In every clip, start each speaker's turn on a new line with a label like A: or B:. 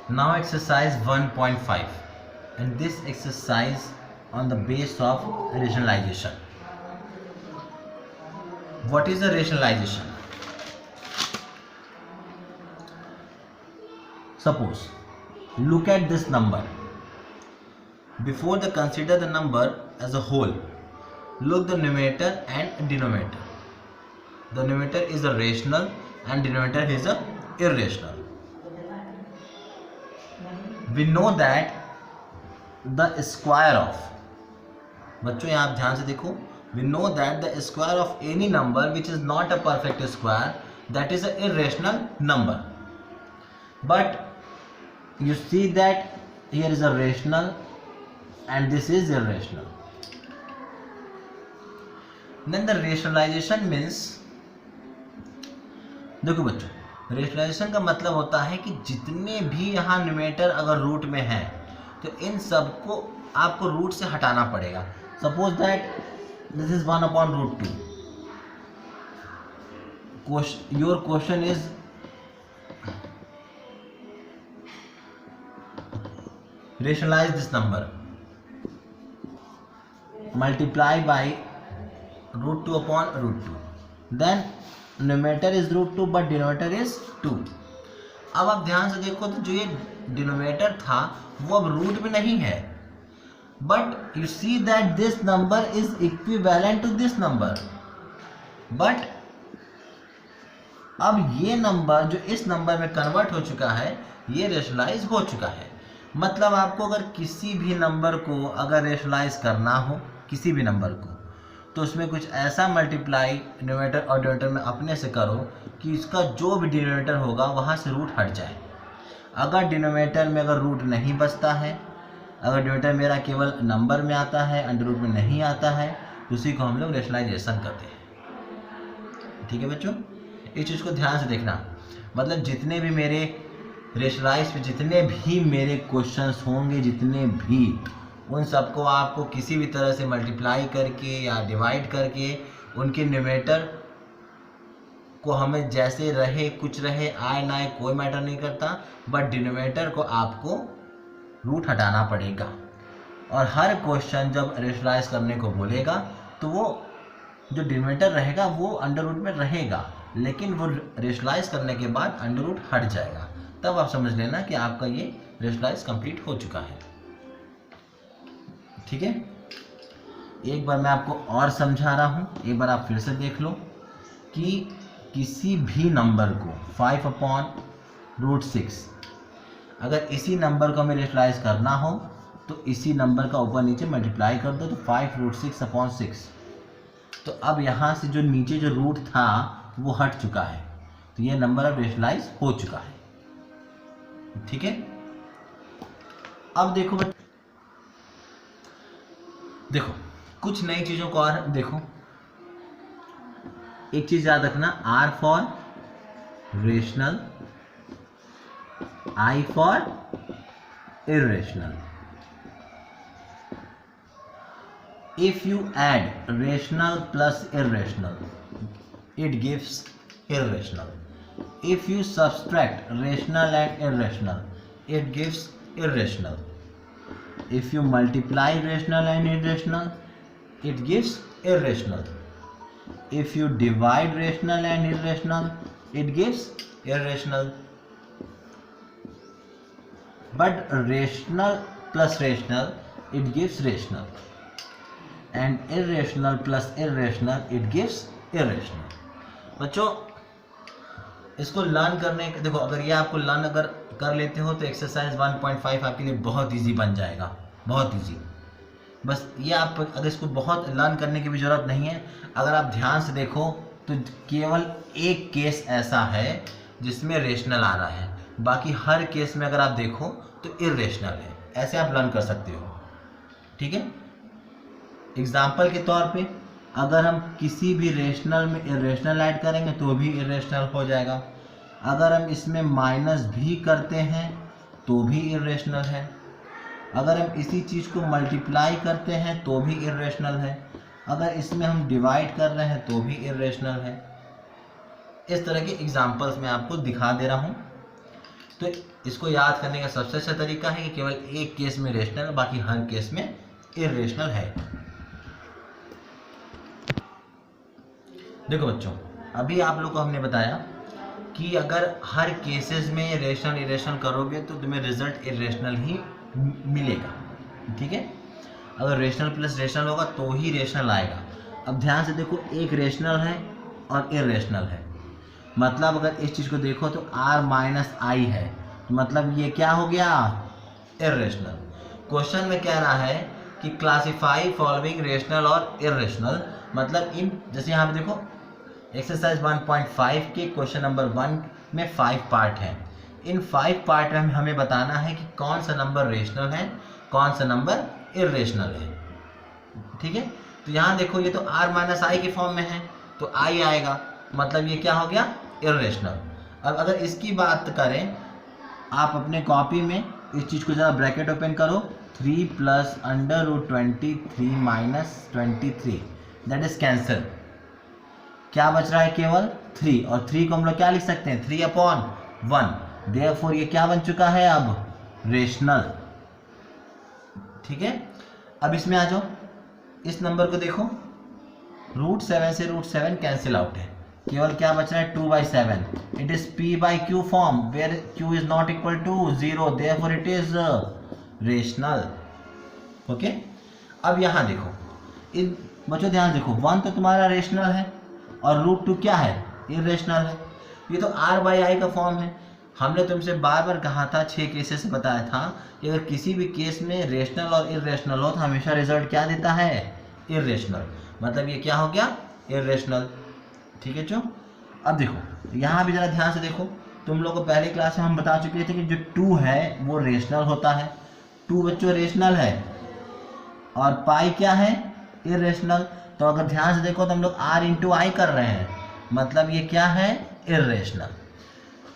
A: Now exercise 1.5 and this exercise on the base of rationalization. What is a rationalization? Suppose look at this number. Before the consider the number as a whole, look the numerator and denominator. The numerator is a rational and denominator is a irrational. We know that the square of, बच्चों यहाँ आप ध्यान से देखो, we know that the square of any number which is not a perfect square, that is an irrational number. But you see that here is a rational and this is irrational. Then the rationalization means, देखो बच्चों, rationalisation का मतलब होता है कि जितने भी यहाँ न्यूमरेटर अगर रूट में हैं तो इन सब को आपको रूट से हटाना पड़ेगा. Suppose that this is 1/√2. Your question is rationalise this number, multiply by √2/√2. Then numerator is √2 but denominator is 2. अब आप ध्यान से देखो तो जो ये डिनोमिनेटर था वो अब रूट में नहीं है, but you see that this number is equivalent to this number. But अब ये नंबर जो इस नंबर में कन्वर्ट हो चुका है ये रेशनलाइज हो चुका है. मतलब आपको अगर किसी भी नंबर को अगर रेशनलाइज करना हो, किसी भी नंबर को, तो उसमें कुछ ऐसा मल्टीप्लाई न्यूमरेटर और डिनोमिनेटर में अपने से करो कि इसका जो भी डिनोमिनेटर होगा वहाँ से रूट हट जाए. अगर डिनोमिनेटर में अगर रूट नहीं बचता है, अगर डिनोमिनेटर मेरा केवल नंबर में आता है, अंडर रूट में नहीं आता है, तो उसी को हम लोग रेशनलाइजेशन करते हैं. ठीक है बच्चों, इस चीज़ को ध्यान से देखना. मतलब जितने भी मेरे रेशनलाइज पे जितने भी मेरे क्वेश्चंस होंगे, जितने भी, उन सबको आपको किसी भी तरह से मल्टीप्लाई करके या डिवाइड करके उनके न्यूमरेटर को हमें जैसे रहे कुछ रहे, आए ना आए कोई मैटर नहीं करता, बट डिनोमिनेटर को आपको रूट हटाना पड़ेगा. और हर क्वेश्चन जब रेशनलाइज करने को बोलेगा तो वो जो डिनोमिनेटर रहेगा वो अंडर रूट में रहेगा, लेकिन वो रेशनलाइज करने के बाद अंडर रूट हट जाएगा. तब आप समझ लेना कि आपका ये रेशनलाइज कंप्लीट हो चुका है. ठीक है, एक बार मैं आपको और समझा रहा हूँ, एक बार आप फिर से देख लो कि किसी भी नंबर को 5/√6 अगर इसी नंबर को हमें रेशनलाइज करना हो तो इसी नंबर का ऊपर नीचे मल्टीप्लाई कर दो तो 5√6/6. तो अब यहाँ से जो नीचे जो रूट था वो हट चुका है, तो ये नंबर अब रेशनलाइज हो चुका है. ठीक है, अब देखो देखो कुछ नई चीज़ों को और देखो. एक चीज़ याद रखना, R for rational, I for irrational. If you add rational plus irrational, it gives irrational. If you subtract rational and irrational, it gives irrational. If you multiply rational and irrational, it gives irrational. If you divide rational and irrational, it gives irrational. But rational plus rational, it gives rational. And irrational plus irrational, it gives irrational. बच्चों इसको learn करने के, देखो अगर ये आपको learn अगर कर लेते हो तो एक्सरसाइज 1.5 आपके लिए बहुत इजी बन जाएगा, बहुत इजी. बस ये आप अगर इसको बहुत लर्न करने की भी ज़रूरत नहीं है. अगर आप ध्यान से देखो तो केवल एक केस ऐसा है जिसमें रेशनल आ रहा है, बाकी हर केस में अगर आप देखो तो इरेशनल है. ऐसे आप लर्न कर सकते हो. ठीक है, एग्जाम्पल के तौर पे अगर हम किसी भी रेशनल में इरेशनल ऐड करेंगे तो भी इरेशनल हो जाएगा. अगर हम इसमें माइनस भी करते हैं तो भी इरेशनल है. अगर हम इसी चीज़ को मल्टीप्लाई करते हैं तो भी इरेशनल है. अगर इसमें हम डिवाइड कर रहे हैं तो भी इरेशनल है. इस तरह के एग्जाम्पल्स मैं आपको दिखा दे रहा हूँ. तो इसको याद करने का सबसे अच्छा तरीका है कि केवल एक केस में रेशनल, बाकी हर केस में इरेशनल है। देखो बच्चों, अभी आप लोग को हमने बताया कि अगर हर केसेस में रेशनल इरेशनल करोगे तो तुम्हें रिजल्ट इरेशनल ही मिलेगा, ठीक है। अगर रेशनल प्लस रेशनल होगा तो ही रेशनल आएगा। अब ध्यान से देखो, एक रेशनल है और इरेशनल है, मतलब अगर इस चीज़ को देखो तो r माइनस आई है, मतलब ये क्या हो गया, इरेशनल। क्वेश्चन में कह रहा है कि क्लासिफाई फॉलोइंग रेशनल और इरेशनल, मतलब इन, जैसे यहाँ पे देखो एक्सरसाइज 1.5 के क्वेश्चन नंबर 1 में 5 पार्ट हैं। इन 5 पार्ट में हमें बताना है कि कौन सा नंबर रेशनल है, कौन सा नंबर इरेशनल है, ठीक है। तो यहाँ देखो, ये तो r माइनस आई के फॉर्म में है तो i आएगा, मतलब ये क्या हो गया, इरेशनल। अब अगर इसकी बात करें, आप अपने कॉपी में इस चीज़ को ज़रा ब्रैकेट ओपन करो, 3 plus under root 23 minus 23, that is cancel. क्या बच रहा है, केवल 3, और 3 को हम लोग क्या लिख सकते हैं, 3/1। देयरफॉर ये क्या बन चुका है, अब रेशनल, ठीक है। अब इसमें आ जाओ, इस नंबर को देखो, √7 से √7 कैंसिल आउट है, केवल क्या बच रहा है, 2/7। It is p/q form where q is not equal to 0, therefore it is rational, okay. अब यहाँ देखो, इन बच्चों ध्यान देखो, 1 तो तुम्हारा रेशनल है और √2 क्या है, इरेशनल है। ये तो r/i का फॉर्म है। हमने तुमसे बार बार कहा था, 6 केसेस से बताया था कि अगर किसी भी केस में रेशनल और इरेशनल हो तो हमेशा रिजल्ट क्या देता है, इरेशनल, मतलब ये क्या हो गया, इरेशनल, ठीक है। जो अब देखो यहाँ भी जरा ध्यान से देखो, तुम लोग को पहले क्लास में हम बता चुके थे कि जो 2 है वो रेशनल होता है। 2 बच्चों रेशनल है और पाई क्या है, इरेशनल। तो अगर ध्यान से देखो तो हम लोग r इंटू आई कर रहे हैं, मतलब ये क्या है, इरेशनल।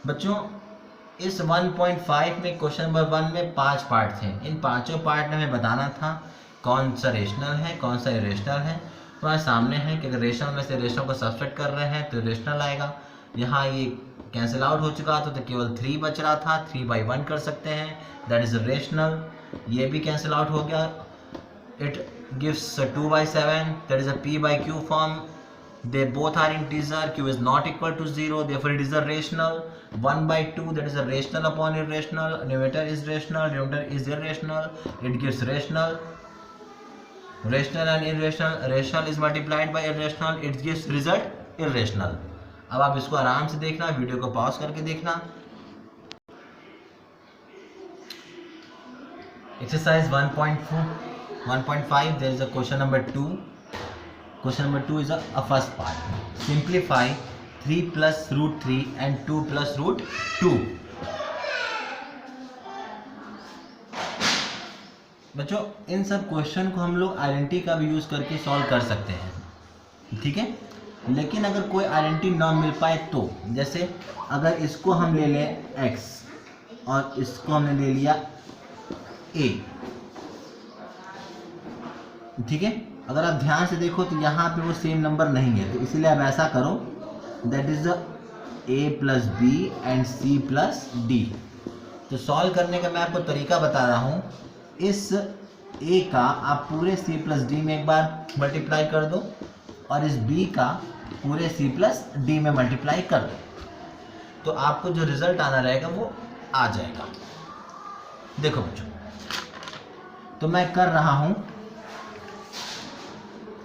A: बच्चों इस 1.5 में क्वेश्चन नंबर 1 में 5 पार्ट थे। इन 5 पार्ट में हमें बताना था कौन सा रेशनल है, कौन सा इरेशनल है। तुम्हारे सामने है कि अगर रेशनल में से रेशनल को सब्सट्रैक्ट कर रहे हैं तो रेशनल आएगा। यहाँ ये कैंसिल आउट हो चुका था तो केवल 3 बच रहा था, 3/1 कर सकते हैं, दैट इज रेशनल। ये भी कैंसिल आउट हो गया, it gives 2/7, that is a p/q form. They both are integer, q is not equal to 0, therefore it is a rational. 1/2, that is a rational upon irrational. Numerator is rational, denominator is irrational. It gives rational. Rational and irrational, rational is multiplied by irrational, it gives result irrational. अब आप इसको आराम से देखना, video को pause करके देखना। Exercise 1.5, there is a question number 2. Question number 2 is a first part. Simplify 3 plus √3 and 2 plus √2. बच्चों इन सब क्वेश्चन को हम लोग आइडेंटिटी का भी यूज़ करके सॉल्व कर सकते हैं, ठीक है। लेकिन अगर कोई आइडेंटिटी ना मिल पाए तो, जैसे अगर इसको हम ले लें x और इसको हमने ले लिया a, ठीक है। अगर आप ध्यान से देखो तो यहाँ पे वो सेम नंबर नहीं है, तो इसलिए आप ऐसा करो, that is a + b and c + d। तो सॉल्व करने का मैं आपको तरीका बता रहा हूँ। इस a का आप पूरे c + d में एक बार मल्टीप्लाई कर दो और इस b का पूरे c + d में मल्टीप्लाई कर दो, तो आपको जो रिजल्ट आना रहेगा वो आ जाएगा। देखो बच्चों, तो मैं कर रहा हूँ,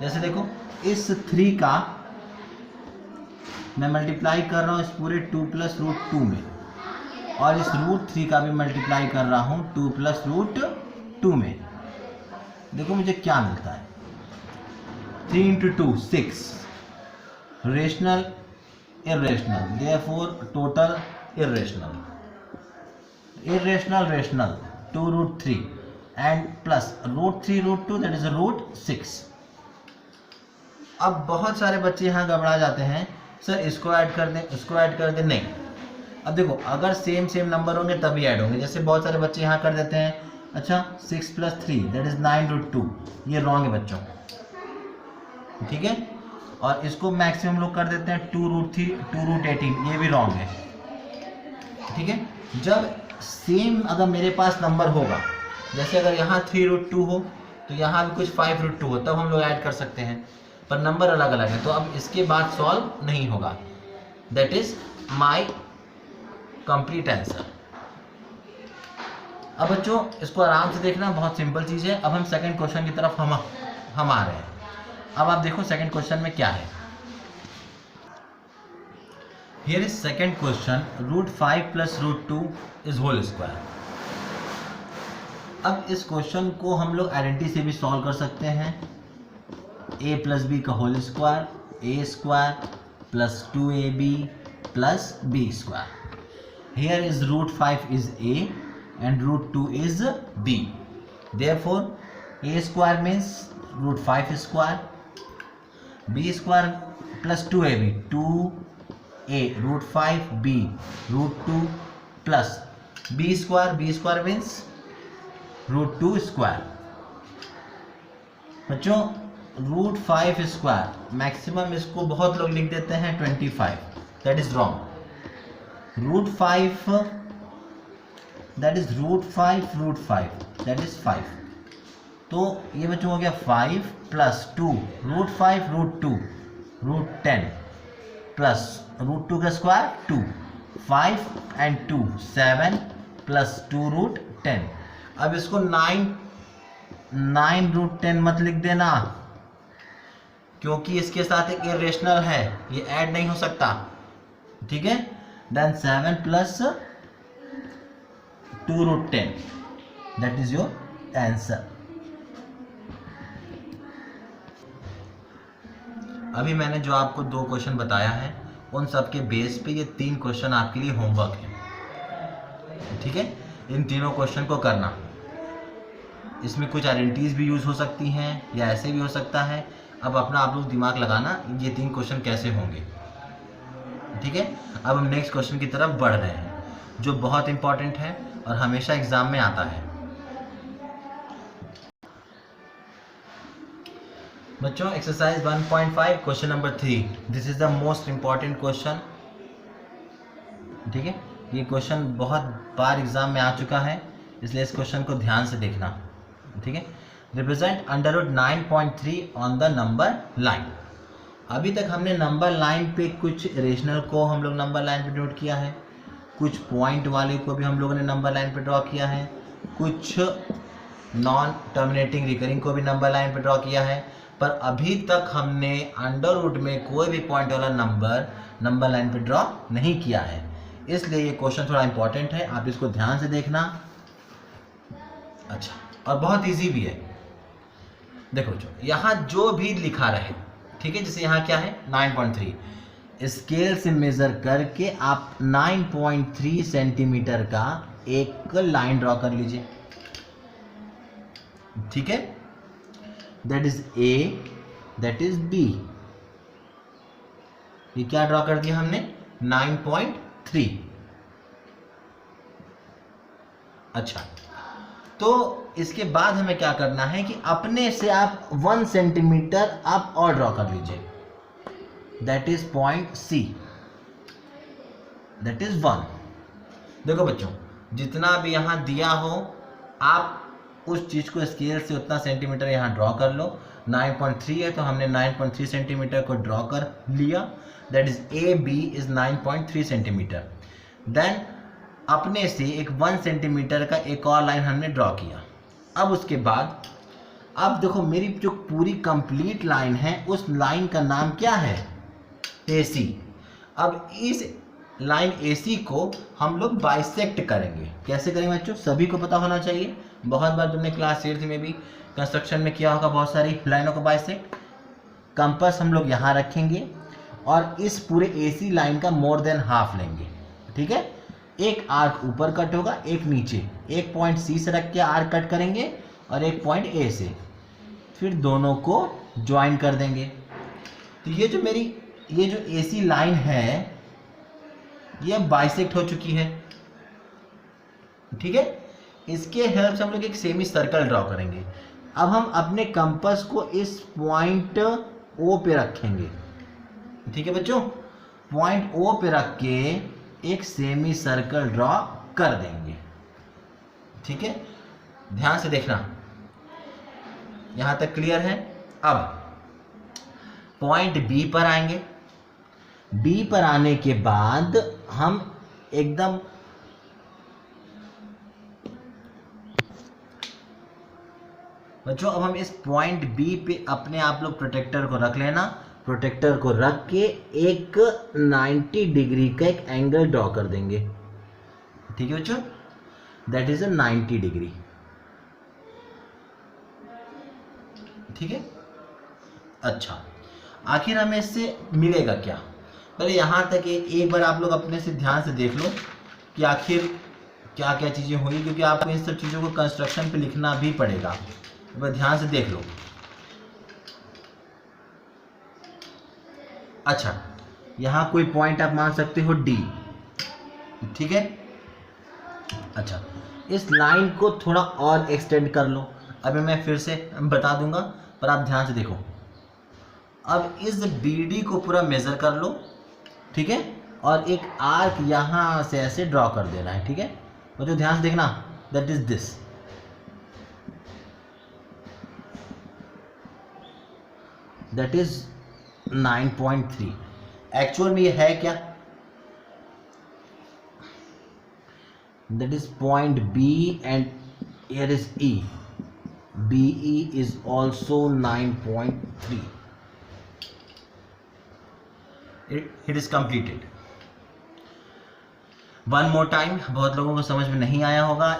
A: जैसे देखो इस 3 का मैं मल्टीप्लाई कर रहा हूँ इस पूरे 2 + √2 में, और इस √3 का भी मल्टीप्लाई कर रहा हूँ 2 + √2 में। देखो मुझे क्या मिलता है, 3 × 2 6, rational irrational, therefore total irrational, irrational rational 2 √3 and plus √3 √2 that is √6। अब बहुत सारे बच्चे यहाँ घबरा जाते हैं, सर इसको ऐड कर दें, इसको ऐड कर दें। नहीं, अब देखो अगर सेम नंबर होंगे तभी ऐड होंगे। जैसे बहुत सारे बच्चे यहाँ कर देते हैं, अच्छा 6 + 3 दैट इज 9 √2, ये रॉन्ग है बच्चों, ठीक है। और इसको मैक्सिमम लोग कर देते हैं 2 √3 2 √18, ये भी रॉन्ग है, ठीक है। जब सेम अगर मेरे पास नंबर होगा, जैसे अगर यहाँ 3√2 हो तो यहाँ भी कुछ 5√2 हो, तब हम लोग ऐड कर सकते हैं, पर नंबर अलग अलग है तो अब इसके बाद सॉल्व नहीं होगा। That is my complete answer. अब बच्चों इसको आराम से देखना, बहुत सिंपल चीज़ है। अब हम सेकंड क्वेश्चन की तरफ हम आ रहे हैं। अब आप देखो सेकंड क्वेश्चन में क्या है। Here is second question, √5 + √2 is whole square. अब इस क्वेश्चन को हम लोग आइडेंटिटी से भी सॉल्व कर सकते हैं। a + b का whole square, a² + 2ab + b²। Here is √5 is a and √2 is b. Therefore, a² means √5², b² + 2ab, 2a √5b √2 plus b² means √2²। बच्चों √5² मैक्सिमम इसको बहुत लोग लिख देते हैं 25, that is wrong. √5 that is √5 that is 5। तो ये बच्चों हो गया 5 + 2 √5 √2 √10 प्लस √2 का स्क्वायर 2, 5 and 2 7 + 2 √10। अब इसको 9 √10 मत लिख देना, क्योंकि इसके साथ एक इरेशनल है, ये ऐड नहीं हो सकता, ठीक है। Then 7 + 2 √10 that is your answer. अभी मैंने जो आपको 2 क्वेश्चन बताया है उन सब के बेस पे ये 3 क्वेश्चन आपके लिए होमवर्क है, ठीक है। इन तीनों क्वेश्चन को करना, इसमें कुछ आइडेंटिटीज भी यूज़ हो सकती हैं या ऐसे भी हो सकता है। अब अपना आप लोग दिमाग लगाना ये 3 क्वेश्चन कैसे होंगे, ठीक है। अब हम नेक्स्ट क्वेश्चन की तरफ बढ़ रहे हैं जो बहुत इंपॉर्टेंट है और हमेशा एग्जाम में आता है। बच्चों exercise 1.5 question number 3, this is the most important question, ठीक है। ये क्वेश्चन बहुत बार एग्जाम में आ चुका है, इसलिए इस क्वेश्चन को ध्यान से देखना, ठीक है। Represent √9.3 on the number line. अभी तक हमने नंबर लाइन पे कुछ रेशनल को हम लोग नंबर लाइन पे नोट किया है, कुछ पॉइंट वाले को भी हम लोगों ने नंबर लाइन पे ड्रॉ किया है, कुछ नॉन टर्मिनेटिंग रिकरिंग को भी नंबर लाइन पे ड्रॉ किया है, पर अभी तक हमने अंडर रूट में कोई भी पॉइंट वाला नंबर लाइन पे ड्रॉ नहीं किया है। इसलिए ये क्वेश्चन थोड़ा इंपॉर्टेंट है, आप इसको ध्यान से देखना। अच्छा, और बहुत इजी भी है। देखो जो यहाँ जो भी लिखा रहे, ठीक है, जैसे यहाँ क्या है 9.3, स्केल से मेजर करके आप 9.3 सेंटीमीटर का एक लाइन ड्रॉ कर लीजिए, ठीक है। That is A, that is B। ये क्या ड्रॉ कर दिया हमने 9.3। अच्छा, तो इसके बाद हमें क्या करना है कि अपने से आप 1 सेंटीमीटर आप और ड्रॉ कर लीजिए, that is point C, that is 1। देखो बच्चों जितना भी यहां दिया हो आप उस चीज को स्केल से उतना सेंटीमीटर यहाँ ड्रॉ कर लो। 9.3 है तो हमने 9.3 सेंटीमीटर को ड्रॉ कर लिया, that is AB is 9.3 centimetre. Then अपने से एक 1 सेंटीमीटर का एक और लाइन हमने ड्रॉ किया। अब उसके बाद अब देखो मेरी जो पूरी कंप्लीट लाइन है उस लाइन का नाम क्या है AC। अब इस लाइन AC को हम लोग बाइसेक्ट करेंगे। कैसे करेंगे बच्चों, सभी को पता होना चाहिए, बहुत बार तुमने क्लास 8 में भी कंस्ट्रक्शन में किया होगा बहुत सारी लाइनों को बाइसेक्ट। कंपास हम लोग यहाँ रखेंगे और इस पूरे AC लाइन का मोर देन हाफ लेंगे, ठीक है। एक आर्क ऊपर कट होगा, एक नीचे, एक पॉइंट C से रख के आर्क कट करेंगे और एक पॉइंट A से, फिर दोनों को ज्वाइन कर देंगे। तो ये जो AC लाइन है ये बाइसेक्ट हो चुकी है, ठीक है। इसके हेल्प से हम लोग एक सेमी सर्कल ड्रॉ करेंगे। अब हम अपने कंपास को इस पॉइंट O पे रखेंगे, ठीक है बच्चों। पॉइंट O पे रख के एक सेमी सर्कल ड्रॉ कर देंगे। ठीक है, ध्यान से देखना, यहां तक क्लियर है। अब पॉइंट बी पर आएंगे। बी पर आने के बाद हम एकदम बच्चों, अब हम इस पॉइंट बी पे अपने आप लोग प्रोटेक्टर को रख लेना। प्रोटेक्टर को रख के एक 90 डिग्री का एक एंगल ड्रॉ कर देंगे। ठीक है बच्चों, दैट इज अ 90 डिग्री। ठीक है, अच्छा, आखिर हमें इससे मिलेगा क्या? पहले यहाँ तक एक बार आप लोग अपने से ध्यान से देख लो कि आखिर क्या क्या चीज़ें हुई, क्योंकि आपको इन सब चीज़ों को कंस्ट्रक्शन पे लिखना भी पड़ेगा। एक बार ध्यान से देख लो। अच्छा, यहाँ कोई पॉइंट आप मान सकते हो डी। ठीक है, अच्छा, इस लाइन को थोड़ा और एक्सटेंड कर लो। अभी मैं फिर से बता दूंगा, पर आप ध्यान से देखो। अब इस BD को पूरा मेजर कर लो। ठीक है, और एक आर्क यहाँ से ऐसे ड्रॉ कर देना है। ठीक है, और जो ध्यान से देखना, that is this. That is 9.3। Actual में ये है क्या? That is point B and here is E. BE is also 9.3. It is completed. One more time, बहुत लोगों को समझ में नहीं आया होगा।